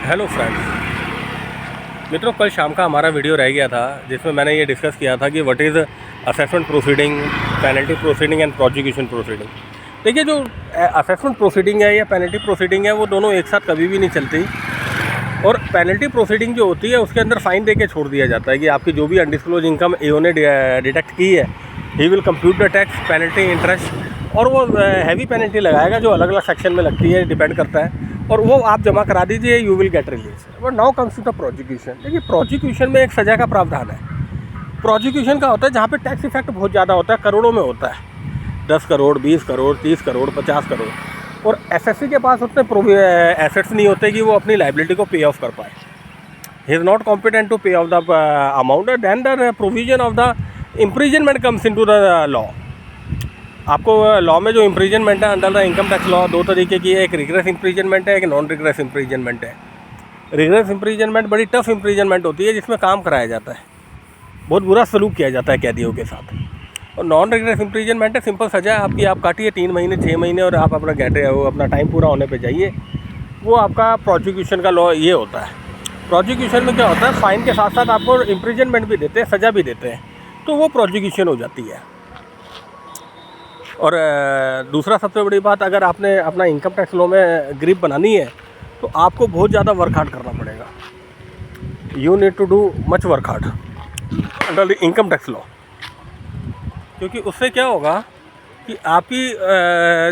Hello friends, मित्रों कल शाम का हमारा वीडियो रह गया था जिसमें मैंने ये डिस्कस किया था कि what is assessment proceeding, penalty proceeding and prosecution proceeding. देखिए, जो असेसमेंट प्रोसीडिंग है या पेनल्टी प्रोसीडिंग है वो दोनों एक साथ कभी भी नहीं चलती। और पेनल्टी प्रोसीडिंग जो होती है उसके अंदर फ़ाइन दे के छोड़ दिया जाता है कि आपकी जो भी अनडिस्क्लोज इनकम एओ ने डिटेक्ट की है, he will compute the tax, penalty, interest, और वो हैवी पेनल्टी लगाएगा जो अलग अलग सेक्शन में लगती है, डिपेंड करता है, और वो आप जमा करा दीजिए, you will get release. But now comes to the prosecution. देखिए, प्रोसिक्यूशन में एक सज़ा का प्रावधान है। प्रोसिक्यूशन का होता है जहाँ पे टैक्स इफेक्ट बहुत ज़्यादा होता है, करोड़ों में होता है, 10 करोड़, 20 करोड़, 30 करोड़, 50 करोड़। और एसएससी के पास उतने एसेट्स नहीं होते कि वो अपनी लाइबिलिटी को पे ऑफ कर पाए। He is not competent to pay off the amount, then the provision of the imprisonment comes into the law. आपको लॉ में जो इम्प्रीजनमेंट है under the income tax law, दो तरीके की है, एक रिग्रेस इम्प्रीजनमेंट है, एक नॉन रिग्रेस इम्प्रीजनमेंट है। रिग्रेस इम्प्रीजनमेंट बड़ी टफ इम्प्रीजनमेंट होती है जिसमें काम कराया जाता है, बहुत बुरा सलूक किया जाता है कैदियों के साथ। और नॉन रिग्रेस इम्प्रीजनमेंट है, सिंपल सज़ा है आपकी, आप काटिए 3 महीने 6 महीने और आप अपना गैटे हो, अपना टाइम पूरा होने पे जाइए। वो आपका प्रोसिक्यूशन का लॉ ये होता है। प्रोसिक्यूशन में क्या होता है, फ़ाइन के साथ साथ आपको इम्प्रीजनमेंट भी देते हैं, सज़ा भी देते हैं, तो वो प्रोसिक्यूशन हो जाती है। और दूसरा सबसे बड़ी बात, अगर आपने अपना इनकम टैक्स लॉ में ग्रिप बनानी है तो आपको बहुत ज़्यादा वर्क हार्ड करना पड़ेगा। You need to do much work hard under the income tax law, क्योंकि उससे क्या होगा कि आपकी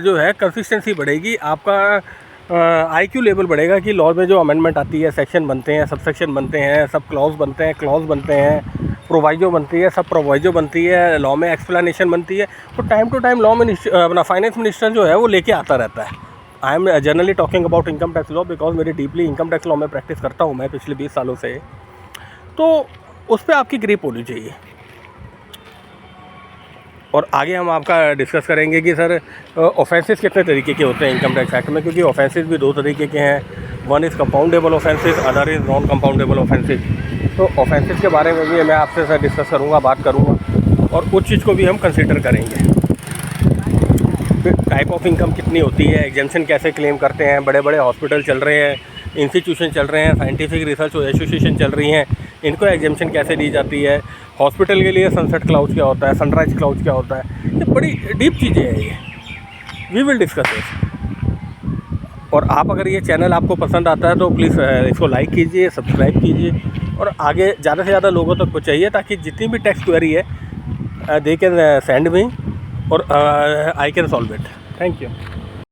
जो है कंसिस्टेंसी बढ़ेगी, आपका आईक्यू लेवल बढ़ेगा कि लॉ में जो अमेंडमेंट आती है, सेक्शन बनते हैं, सब सेक्शन बनते हैं, सब क्लॉज बनते हैं, क्लॉज बनते हैं, प्रोवाइजो बनती है, सब प्रोवाइजो बनती है, लॉ में एक्सप्लेनेशन बनती है। तो time to time law minister, अपना फाइनेंस मिनिस्टर जो है वो लेके आता रहता है। I am generally talking about income tax law because मेरी डीपली इनकम टैक्स लॉ में प्रैक्टिस करता हूँ मैं पिछले 20 सालों से। तो उस पर आपकी ग्रिप होनी चाहिए। और आगे हम आपका डिस्कस करेंगे कि सर ऑफेंसेस कितने तरीके के होते हैं इनकम टैक्स एक्ट में, क्योंकि ऑफेंसेस भी दो तरीके के हैं। One is compoundable offences, other is non compoundable offences. तो ऑफेंसेस के बारे में भी मैं आपसे सर डिस्कस करूँगा, बात करूँगा, और उस चीज़ को भी हम कंसिडर करेंगे। फिर टाइप ऑफ इनकम कितनी होती है, एग्जेम्पशन कैसे क्लेम करते हैं, बड़े बड़े हॉस्पिटल चल रहे हैं, इंस्टीट्यूशन चल रहे हैं, साइंटिफिक रिसर्च एसोसिएशन चल रही हैं, इनको एग्जेम्पशन कैसे दी जाती है, हॉस्पिटल के लिए सनसेट क्लाउज क्या होता है, सनराइज क्लाउज क्या होता है, ये बड़ी डीप चीज़ें हैं ये। We will discuss this. और आप अगर ये चैनल आपको पसंद आता है तो प्लीज़ इसको लाइक कीजिए, सब्सक्राइब कीजिए, और आगे ज़्यादा से ज़्यादा लोगों तक पहुँचाइए ताकि जितनी भी टैक्स क्वेरी है दे कैन सेंड मी और I can solve it. Thank you.